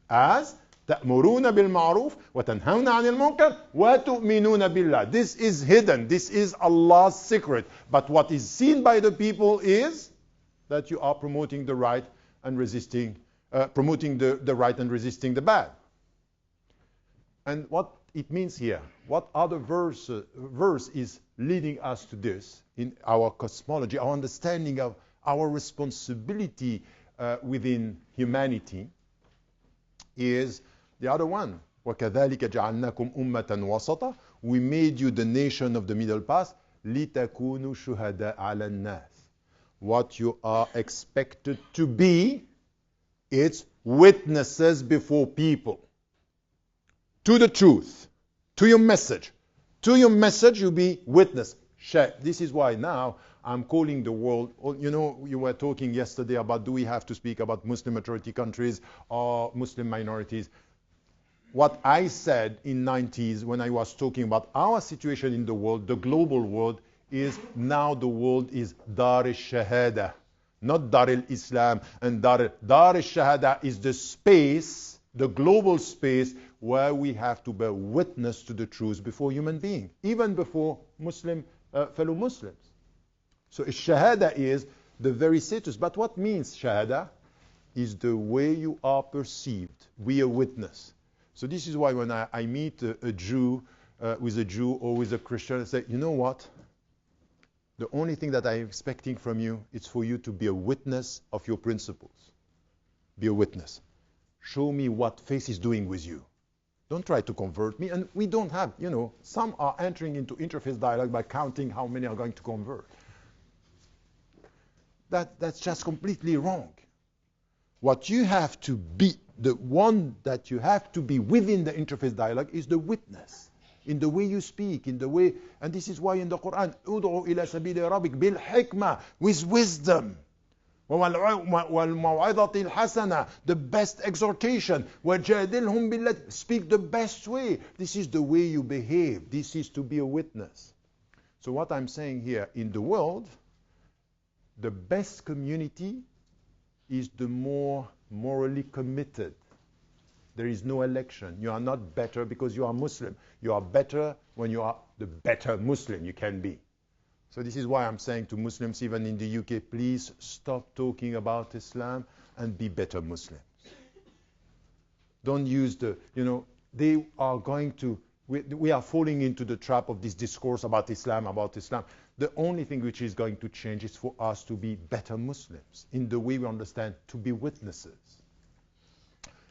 as تَأْمُرُونَ بِالْمَعْرُوفِ وَتَنْهَوْنَ عَنِ الْمُنكَرِ وَتُؤْمِنُونَ بِاللَّهِ. This is hidden. This is Allah's secret. But what is seen by the people is that you are promoting the right and resisting promoting the right and resisting the bad. And what it means here, what other verse is leading us to this in our cosmology, our understanding of our responsibility within humanity, is the other one. وَكَذَلِكَ جَعَلْنَاكُمْ أُمَّةً وَسَطًا. We made you the nation of the middle path. لِتَكُونُوا شُهَدَاءَ عَلَى النَّاسِ. What you are expected to be, it's witnesses before people. To the truth, to your message. To your message, you be witness. This is why now I'm calling the world. You know, you were talking yesterday about, do we have to speak about Muslim majority countries or Muslim minorities? What I said in 90s when I was talking about our situation in the world, the global world, is now the world is Dar al-Shahada, not Dar al-Islam. And Dar al-Shahada is the space, the global space, where we have to bear witness to the truth before human beings, even before Muslim fellow Muslims. So Shahada is the very status. But what means Shahada is the way you are perceived. We are witness. So this is why when I meet a Jew with a Jew or with a Christian, I say, you know what? The only thing that I'm expecting from you is for you to be a witness of your principles. Be a witness. Show me what faith is doing with you. Don't try to convert me. And we don't have, you know, some are entering into interfaith dialogue by counting how many are going to convert. That's just completely wrong. What you have to be, the one that you have to be within the interfaith dialogue is the witness. In the way you speak, in the way, and this is why in the Quran, ud'u ila sabili rabbik bil hikmah, with wisdom. وَالْمَوْعِظَةِ الْحَسَنَةِ, the best exhortation. وَجَادِلْهُمْ بِالَّتِي, speak the best way. This is the way you behave. This is to be a witness. So what I'm saying here, in the world, the best community is the more morally committed. There is no election. You are not better because you are Muslim. You are better when you are the better Muslim you can be. So this is why I'm saying to Muslims, even in the UK, please stop talking about Islam and be better Muslims. Don't use the, you know, they are going to, we are falling into the trap of this discourse about Islam, about Islam. The only thing which is going to change is for us to be better Muslims in the way we understand to be witnesses.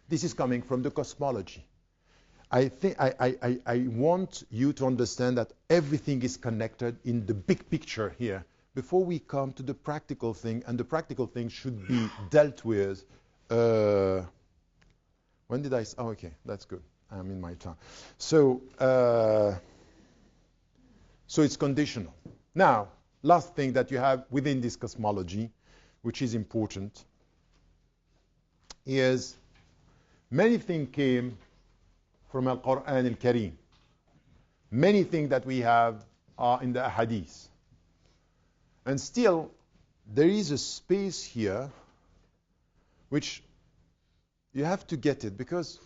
This is coming from the cosmology. I want you to understand that everything is connected in the big picture here before we come to the practical thing, and the practical thing should be dealt with. When did I? Oh, okay, that's good. I'm in my time. So it's conditional. Now, last thing that you have within this cosmology, which is important, is many things came from Al-Quran Al-Kareem. Many things that we have are in the Hadith. And still, there is a space here which you have to get it, because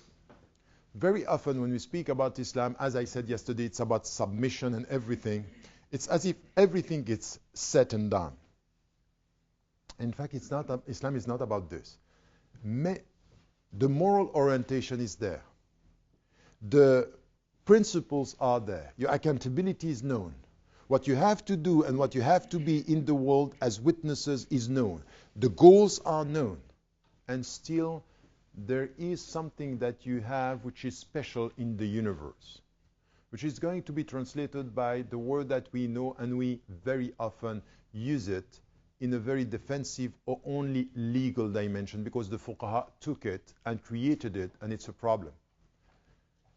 very often when we speak about Islam, as I said yesterday, it's about submission and everything. It's as if everything gets set and done. In fact, Islam is not about this. The moral orientation is there. The principles are there. Your accountability is known. What you have to do and what you have to be in the world as witnesses is known. The goals are known. And still, there is something that you have which is special in the universe, which is going to be translated by the word that we know, and we very often use it in a very defensive or only legal dimension, because the fuqaha took it and created it, and it's a problem.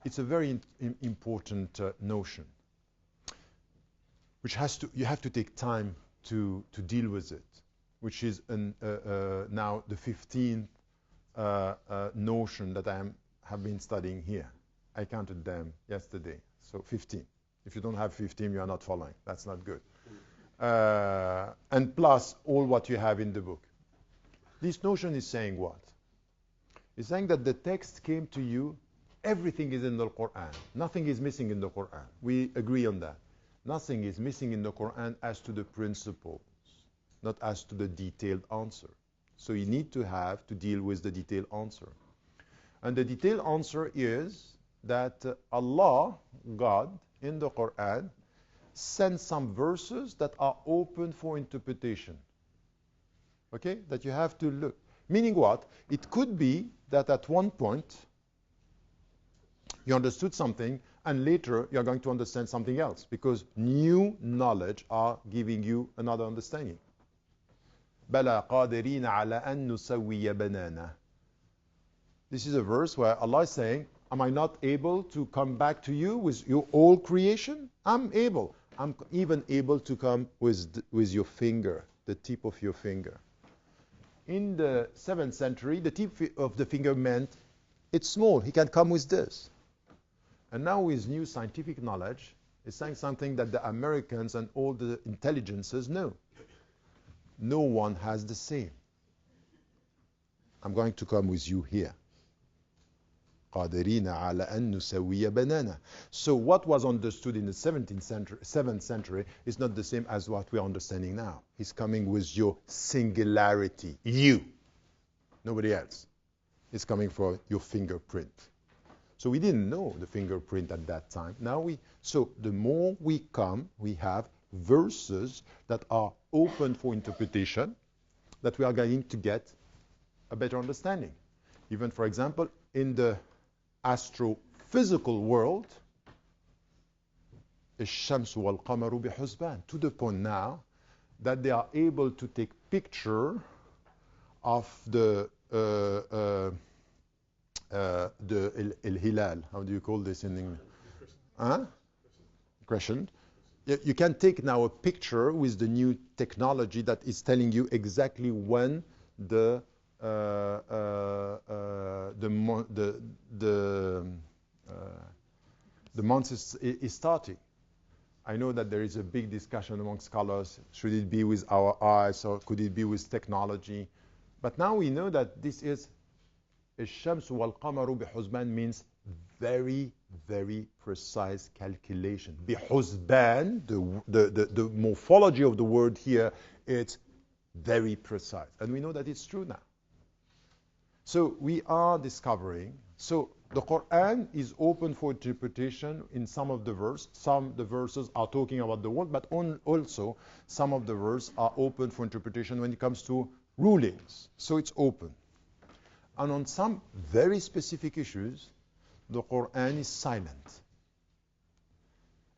It's a very important notion, which you have to take time to deal with it, which is now the 15th notion that I have been studying here. I counted them yesterday, so 15. If you don't have 15, you are not following. That's not good. And plus all what you have in the book. This notion is saying what? It's saying that the text came to you, everything is in the Quran. Nothing is missing in the Quran. We agree on that. Nothing is missing in the Quran as to the principles, not as to the detailed answer. So you need to have to deal with the detailed answer. And the detailed answer is that Allah, God, in the Quran, sends some verses that are open for interpretation. Okay? That you have to look. Meaning what? It could be that at one point you understood something and later you're going to understand something else because new knowledge are giving you another understanding. بَلَا قَادِرِينَ عَلَىٰ أَن نُسَوِّيَ بَنَانَا. This is a verse where Allah is saying, am I not able to come back to you with your all creation? I'm able. I'm even able to come with your finger, the tip of your finger. In the 7th century, the tip of the finger meant it's small. He can come with this. And now with new scientific knowledge, it's saying something that the Americans and all the intelligences know. No one has the same. I'm going to come with you here. قادرين على أن نسوي بنانا. So what was understood in the 7th century is not the same as what we are understanding now. He's coming with your singularity, you, nobody else. He's coming for your fingerprint. So we didn't know the fingerprint at that time. So the more we come, we have verses that are open for interpretation, that we are going to get a better understanding. Even, for example, in the astrophysical world, الشمس والقمر بحسبان, to the point now that they are able to take picture of the hilal. How do you call this in English? Crescent. You can take now a picture with the new technology that is telling you exactly when the month is starting. I know that there is a big discussion among scholars. Should it be with our eyes or could it be with technology? But now we know that this is الشمس والقمر بحسبان means very, very precise calculation. بحسبان, the morphology of the word here, it's very precise. And we know that it's true now. So we are discovering. So the Quran is open for interpretation in some of the verses. Some of the verses are talking about the world, but also some of the verses are open for interpretation when it comes to rulings. So it's open. And on some very specific issues, the Quran is silent.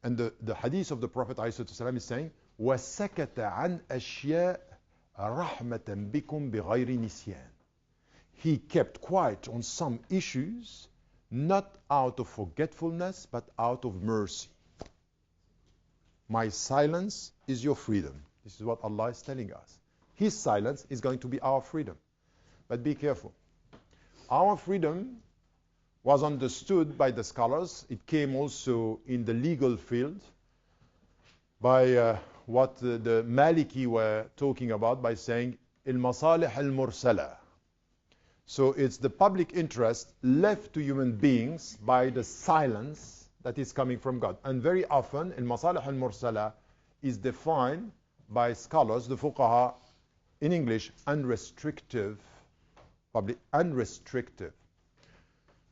And the hadith of the Prophet ﷺ is saying, وَسَكَتَ عَنْ أَشْيَاءَ رَحْمَةً بِكُمْ بِغَيْرِ نِسْيَانٍ. He kept quiet on some issues, not out of forgetfulness, but out of mercy. My silence is your freedom. This is what Allah is telling us. His silence is going to be our freedom. But be careful. Our freedom was understood by the scholars. It came also in the legal field by what the Maliki were talking about by saying al-masalih al-mursala. So it's the public interest left to human beings by the silence that is coming from God. And very often al-masalih al-mursala is defined by scholars, the fuqaha, in English, unrestrictive. Public, unrestricted.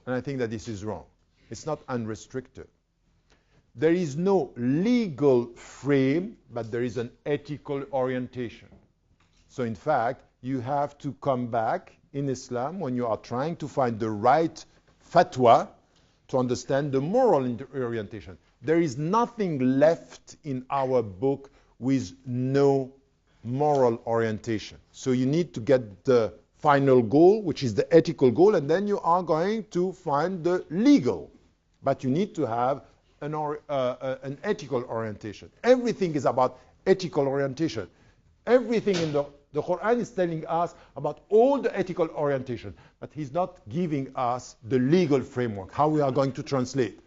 And I think that this is wrong. It's not unrestricted. There is no legal frame, but there is an ethical orientation. So in fact, you have to come back in Islam when you are trying to find the right fatwa to understand the moral orientation. There is nothing left in our book with no moral orientation. So you need to get the final goal, which is the ethical goal, and then you are going to find the legal. But you need to have an ethical orientation. Everything is about ethical orientation. Everything in the Quran is telling us about all the ethical orientation, but he's not giving us the legal framework, how we are going to translate.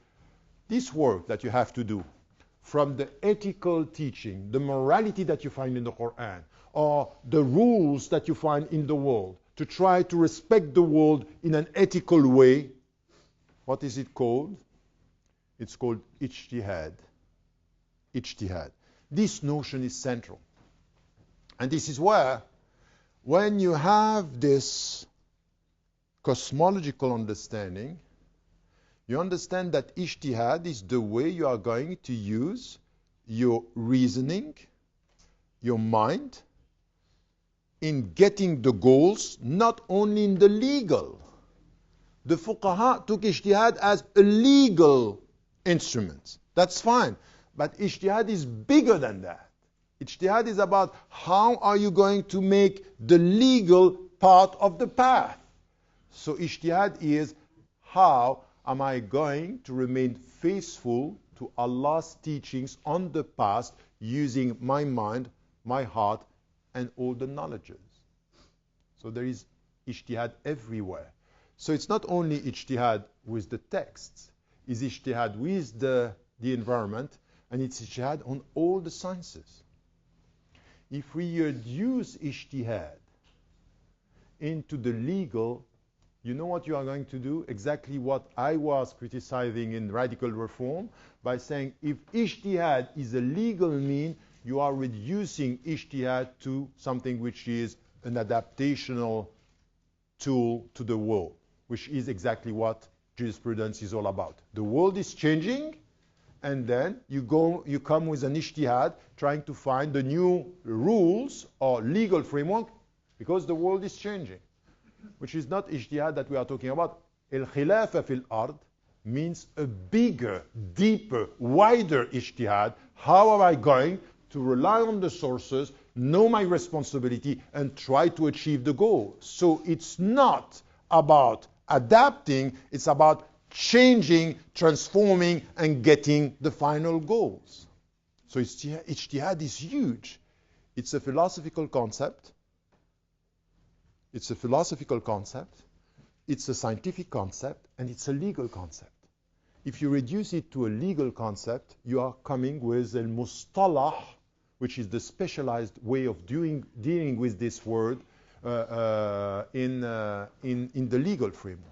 This work that you have to do from the ethical teaching, the morality that you find in the Quran, or the rules that you find in the world, to try to respect the world in an ethical way. What is it called? It's called ijtihad. Ijtihad. This notion is central. And this is where when you have this cosmological understanding, you understand that ijtihad is the way you are going to use your reasoning, your mind, in getting the goals, not only in the legal. The fuqaha took ijtihad as a legal instrument. That's fine. But ijtihad is bigger than that. Ijtihad is about how are you going to make the legal part of the path. So ijtihad is how am I going to remain faithful to Allah's teachings on the past using my mind, my heart, and all the knowledges. So there is ijtihad everywhere. So it's not only ijtihad with the texts, it's ijtihad with the environment, and it's ijtihad on all the sciences. If we reduce ijtihad into the legal, you know what you are going to do? Exactly what I was criticizing in radical reform by saying if ijtihad is a legal mean, you are reducing ijtihad to something which is an adaptational tool to the world, which is exactly what jurisprudence is all about. The world is changing, and then you come with an ijtihad trying to find the new rules or legal framework because the world is changing, which is not ijtihad that we are talking about. El-khilafa fil ard means a bigger, deeper, wider ijtihad. How am I going to rely on the sources, know my responsibility, and try to achieve the goal? So it's not about adapting, it's about changing, transforming, and getting the final goals. So ijtihad is huge. It's a philosophical concept. It's a philosophical concept. It's a scientific concept, and it's a legal concept. If you reduce it to a legal concept, you are coming with al-mustalah, which is the specialized way of dealing with this word in the legal framework.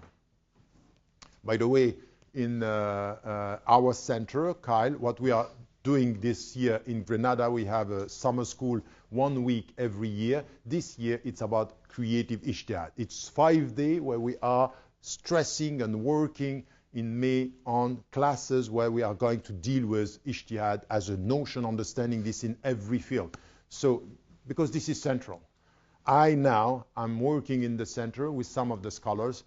By the way, in our center, Cile, what we are doing this year in Grenada, we have a summer school 1 week every year. This year, it's about creative ijtihad. It's 5 days where we are stressing and working in May on classes where we are going to deal with ijtihad as a notion, understanding this in every field. So, because this is central. I'm working in the center with some of the scholars.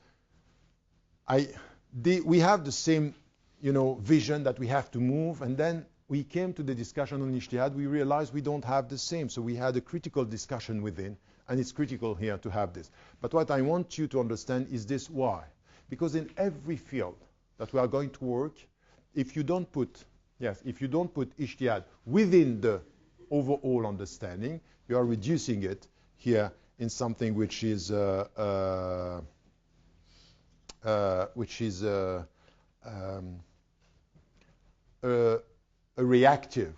We have the same, vision that we have to move, and then we came to the discussion on ijtihad. We realized we don't have the same, so we had a critical discussion within, and it's critical here to have this. But what I want you to understand is this: why? Because in every field that we are going to work, if you don't put ijtihad within the overall understanding, you are reducing it here in something which is a reactive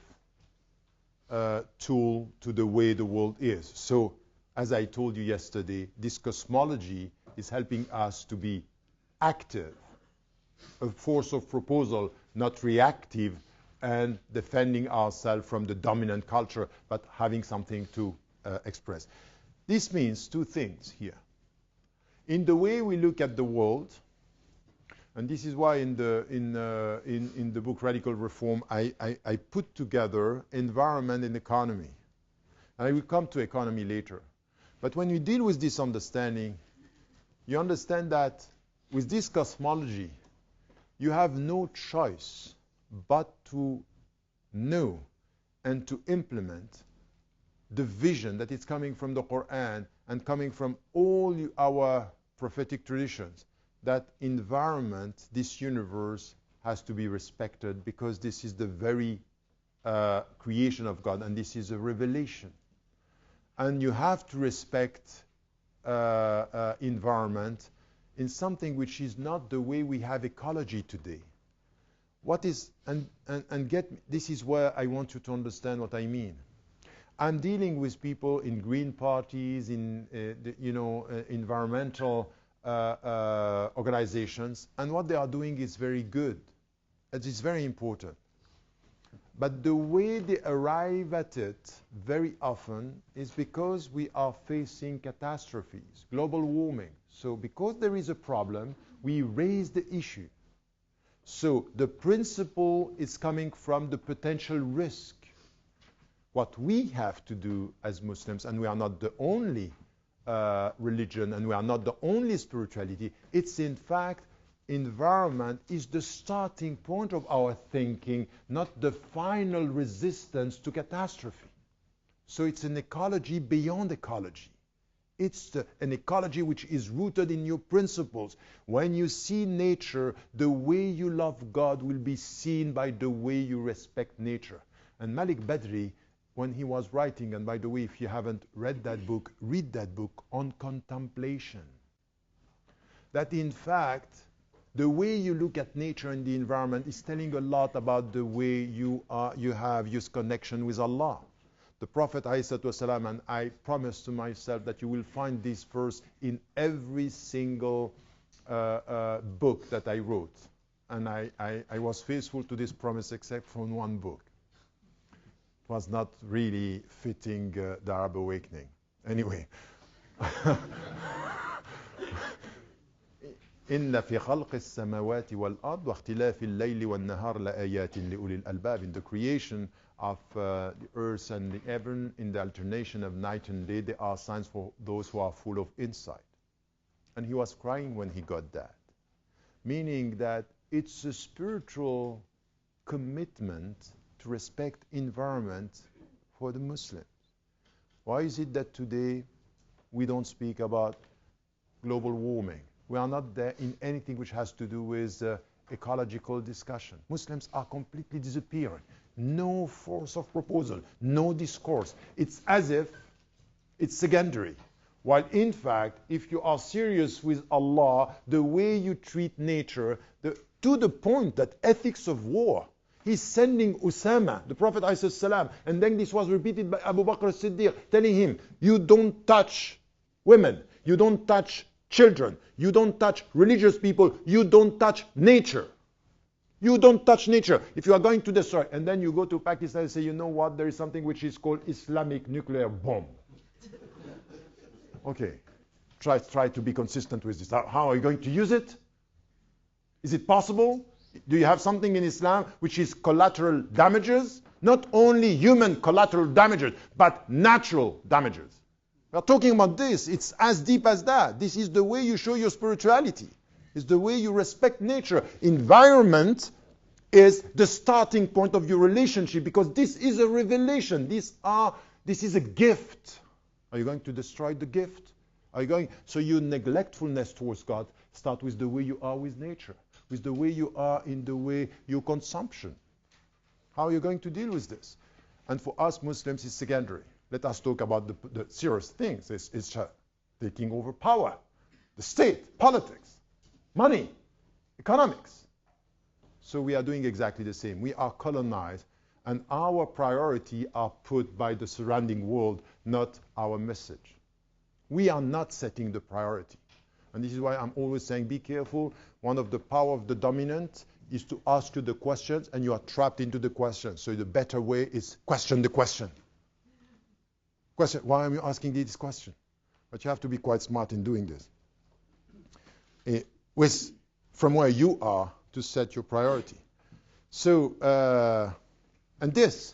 tool to the way the world is. So, as I told you yesterday, this cosmology is helping us to be active, a force of proposal, not reactive, and defending ourselves from the dominant culture, but having something to express. This means 2 things here. In the way we look at the world, and this is why in the book Radical Reform, I put together environment and economy. And I will come to economy later. But when you deal with this understanding, you understand that with this cosmology, you have no choice but to know and to implement the vision that is coming from the Quran and coming from all our prophetic traditions, that environment, this universe, has to be respected because this is the very creation of God, and this is a revelation. And you have to respect environment in something which is not the way we have ecology today. What is, this is where I want you to understand what I mean. I'm dealing with people in green parties, in environmental organizations, and what they are doing is very good. It is very important. But the way they arrive at it very often is because we are facing catastrophes, global warming. So because there is a problem, we raise the issue. So the principle is coming from the potential risk. What we have to do as Muslims, and we are not the only religion, and we are not the only spirituality, it's in fact environment is the starting point of our thinking, not the final resistance to catastrophe. So it's an ecology beyond ecology. It's an ecology which is rooted in your principles. When you see nature, the way you love God will be seen by the way you respect nature. And Malik Badri, when he was writing, and by the way, if you haven't read that book, read that book on contemplation. That in fact, the way you look at nature and the environment is telling a lot about the way you have your connection with Allah. The Prophet ﷺ, and I promise to myself that you will find this verse in every single book that I wrote. And I was faithful to this promise except from one book. It was not really fitting the Arab awakening. Anyway. إن في خلق السماوات والأرض واختلاف الليل والنهار لآيات لأولي الألباب. In the creation of the earth and the heaven, in the alternation of night and day, there are signs for those who are full of insight. And he was crying when he got that. Meaning that it's a spiritual commitment to respect environment for the Muslims. Why is it that today we don't speak about global warming? We are not there in anything which has to do with ecological discussion. Muslims are completely disappearing. No force of proposal, no discourse. It's as if it's secondary. While in fact, if you are serious with Allah, the way you treat nature, to the point that ethics of war, he's sending Usama, the Prophet ﷺ, and then this was repeated by Abu Bakr as-Siddiq, telling him, you don't touch women, you don't touch children, you don't touch religious people, you don't touch nature. You don't touch nature. If you are going to destroy, and then you go to Pakistan and say, you know what, there is something which is called Islamic nuclear bomb. Okay, try to be consistent with this. How are you going to use it? Is it possible? Do you have something in Islam which is collateral damages? Not only human collateral damages, but natural damages. We are talking about this. It's as deep as that. This is the way you show your spirituality. It's the way you respect nature. Environment is the starting point of your relationship because this is a revelation. This is a gift. Are you going to destroy the gift? Are you going? So your neglectfulness towards God start with the way you are with nature, with the way you are in the way your consumption. How are you going to deal with this? And for us Muslims, it's secondary. Let us talk about the serious things. It's taking over power, the state, politics, money, economics. So we are doing exactly the same. We are colonized, and our priority are put by the surrounding world, not our message. We are not setting the priority. And this is why I'm always saying, be careful. One of the power of the dominant is to ask you the questions, and you are trapped into the questions. So the better way is question the question. Question, why am I asking this question? But you have to be quite smart in doing this. From where you are to set your priority. So, and this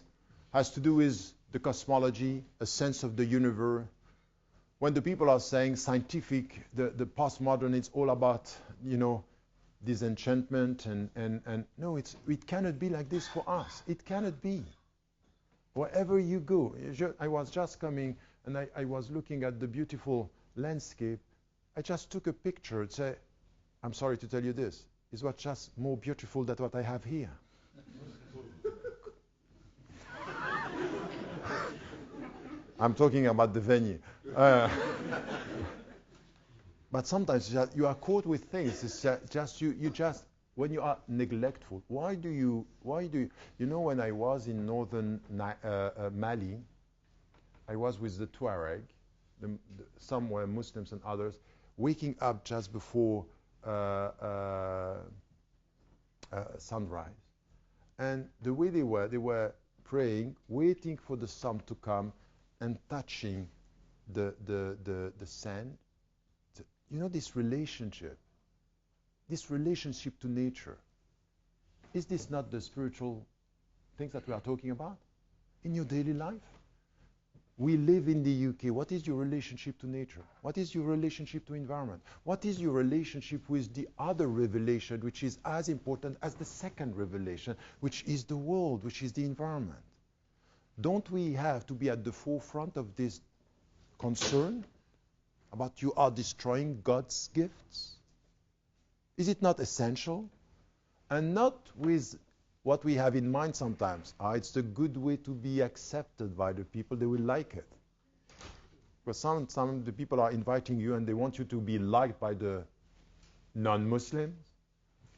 has to do with the cosmology, a sense of the universe. When the people are saying scientific, the postmodern, it's all about, disenchantment and no, it cannot be like this for us. It cannot be. Wherever you go, I was just coming and I was looking at the beautiful landscape. I just took a picture and said, I'm sorry to tell you this, it was just more beautiful than what I have here. I'm talking about the venue. But sometimes you are caught with things. It's just you just when you are neglectful. Why do you? When I was in northern Mali, I was with the Tuareg. Some were Muslims and others, waking up just before sunrise, And the way they were praying, waiting for the sun to come and touching the sand. You know, this relationship to nature, is this not the spiritual things that we are talking about in your daily life? We live in the UK. What is your relationship to nature? What is your relationship to environment? What is your relationship with the other revelation, which is as important as the second revelation, which is the world, which is the environment? Don't we have to be at the forefront of this concern about you are destroying God's gifts? Is it not essential? And not with what we have in mind sometimes. It's a good way to be accepted by the people. They will like it. Because some of the people are inviting you and they want you to be liked by the non-Muslims.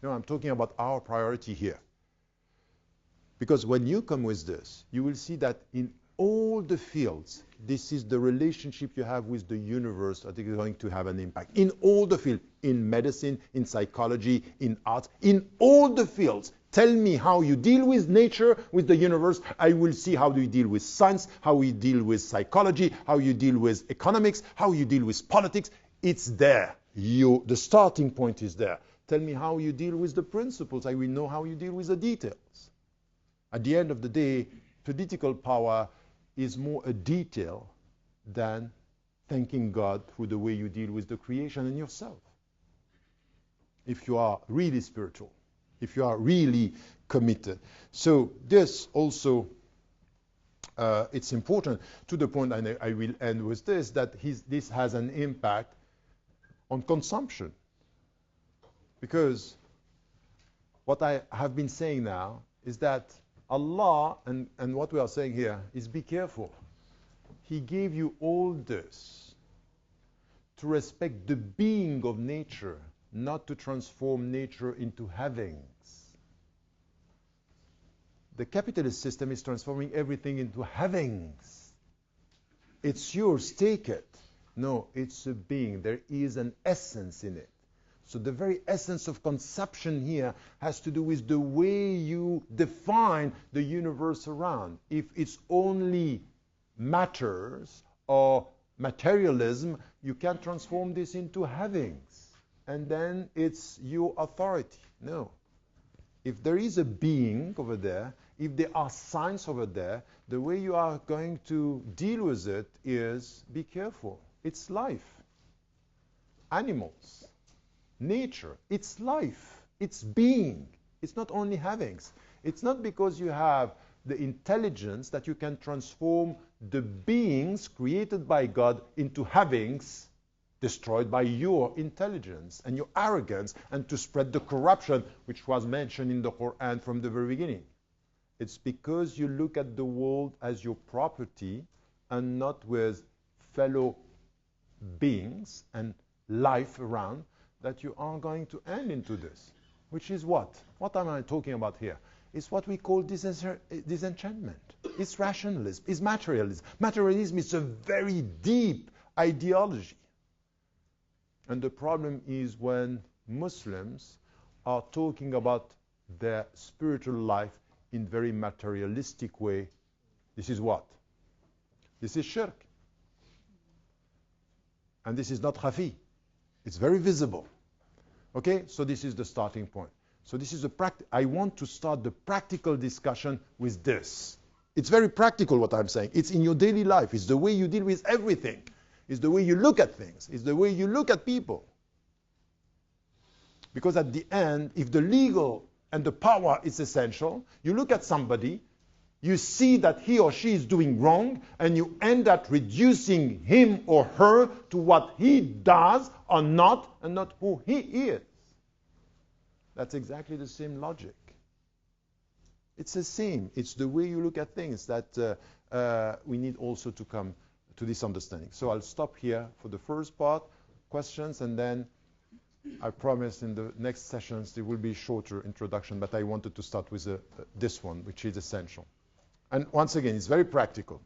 No, I'm talking about our priority here. Because when you come with this, you will see that in all the fields, this is the relationship you have with the universe that is going to have an impact. In all the fields, in medicine, in psychology, in art, in all the fields. Tell me how you deal with nature, with the universe. I will see how you deal with science, how you deal with psychology, how you deal with economics, how you deal with politics. It's there. The starting point is there. Tell me how you deal with the principles. I will know how you deal with the details. At the end of the day, political power is more a detail than thanking God through the way you deal with the creation and yourself. If you are really spiritual, if you are really committed. So this also, it's important to the point, and I will end with this, that this has an impact on consumption. Because what I have been saying now is that Allah, and what we are saying here, is be careful. He gave you all this to respect the being of nature, not to transform nature into havings. The capitalist system is transforming everything into havings. It's yours, take it. No, it's a being. There is an essence in it. So the very essence of conception here has to do with the way you define the universe around. If it's only matters or materialism, you can't transform this into havings. And then it's your authority. No. If there is a being over there, if there are signs over there, the way you are going to deal with it is be careful. It's life. Animals. Nature, it's life, it's being. It's not only havings. It's not because you have the intelligence that you can transform the beings created by God into havings destroyed by your intelligence and your arrogance and to spread the corruption which was mentioned in the Quran from the very beginning. It's because you look at the world as your property and not with fellow beings and life around that you are going to end into this, which is what? What am I talking about here? It's what we call disenchantment. It's rationalism. It's materialism. Materialism is a very deep ideology. And the problem is when Muslims are talking about their spiritual life in very materialistic way. This is what? This is shirk. And this is not khafi. It's very visible. Okay? So this is the starting point. So this is I want to start the practical discussion with this. It's very practical what I'm saying. It's in your daily life. It's the way you deal with everything. It's the way you look at things. It's the way you look at people. Because at the end, if the legal and the power is essential, you look at somebody, you see that he or she is doing wrong, and you end up reducing him or her to what he does or not, and not who he is. That's exactly the same logic. It's the same. It's the way you look at things that we need also to come to this understanding. So I'll stop here for the first part, questions, and then I promise in the next sessions there will be a shorter introduction, but I wanted to start with this one, which is essential. And once again, it's very practical.